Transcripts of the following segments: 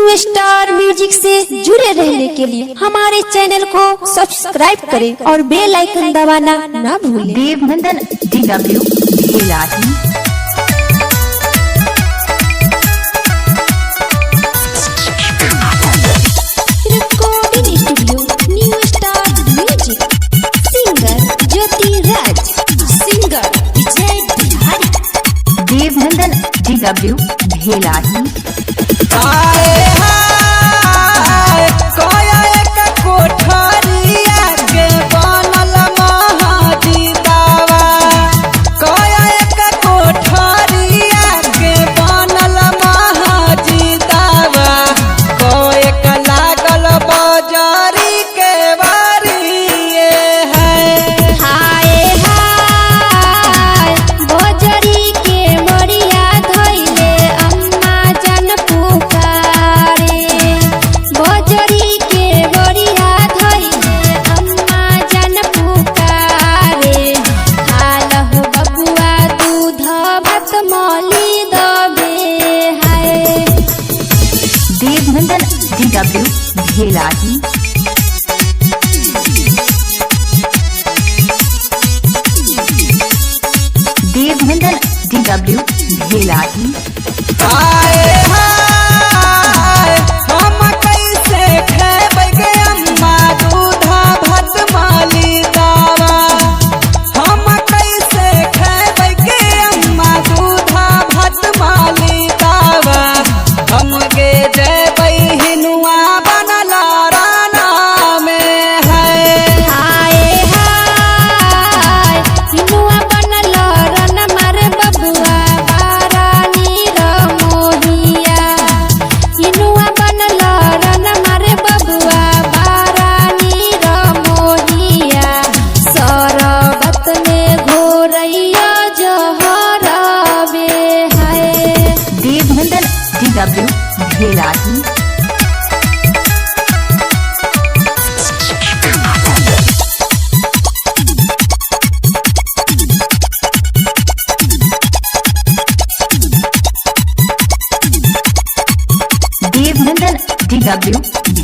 New star music से जुड़े रहने के लिए हमारे चैनल को सब्सक्राइब करें और बेल आइकन दबाना ना भूलें। Devnandan DW Bhelahi. Recording studio new star music. Singer Jyoti Raj, singer Vijay Bihari. Devnandan DW Bhelahi. Devnandan DW Bhelahi. Devnandan DW Bhelahi. DW Bhelahi. Devnandan DW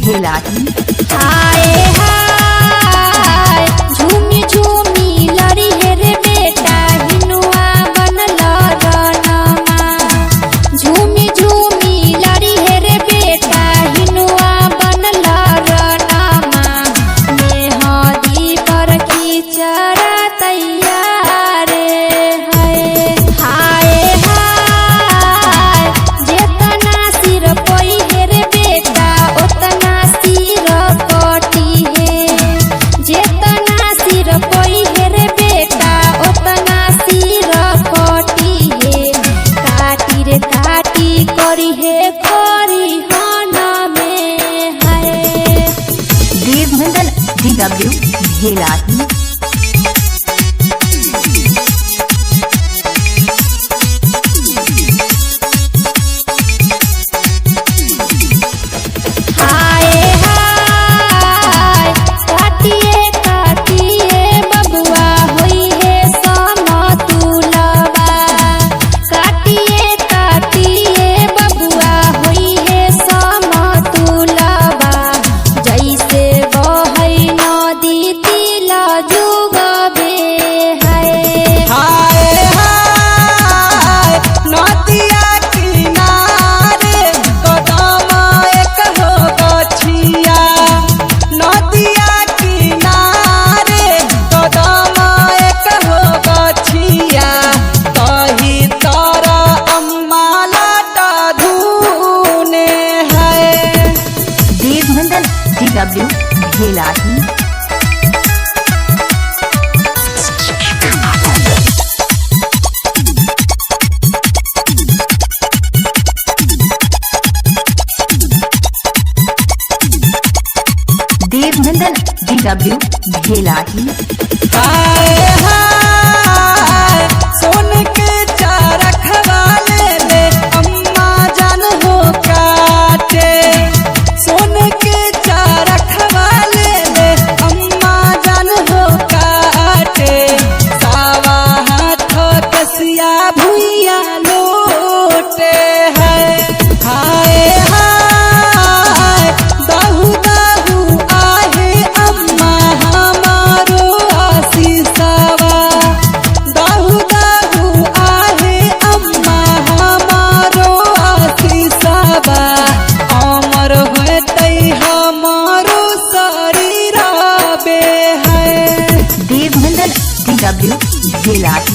Bhelahi. हाय हाय झूमी झूमी लड़ी है रे बेटा, हिनुआ बनल रनमा। झूमी झूमी लड़ी है रे बेटा, हिनुआ बनल रनमा। मेहंदी पर की चरा तैयार है। हाय हाय जेतना सिर पोई है रे बेटा, उतना सिर कटी है। जेतना सिर पोई है रे बेटा, उतना सिर कटी है। काटी रे काटी करी है करी हन में है। देवनंदन DW भेलाही। हाय हाय काटिए काटिए बबुआ होई है समतुलबा। काटिए काटिए बबुआ होई है समतुलबा। जैसे बहै नदी तिल जुगबे है। हाय हाय नदिया किनारे कदम एक हो गछिया। नदिया किनारे कदम एक हो गछिया। तही तर अम्मा लाटा धुने है। देवनंदन DW भेलाही। देवनंदन DW भेलाही। हाय हाय सोन के चरख वाले ले अम्मा जान हो काटे। सोन के चरख वाले ले अम्मा जान हो काटे। सावा हाथ कसिया भुइया लोटे है। हाय हाय भेलाही।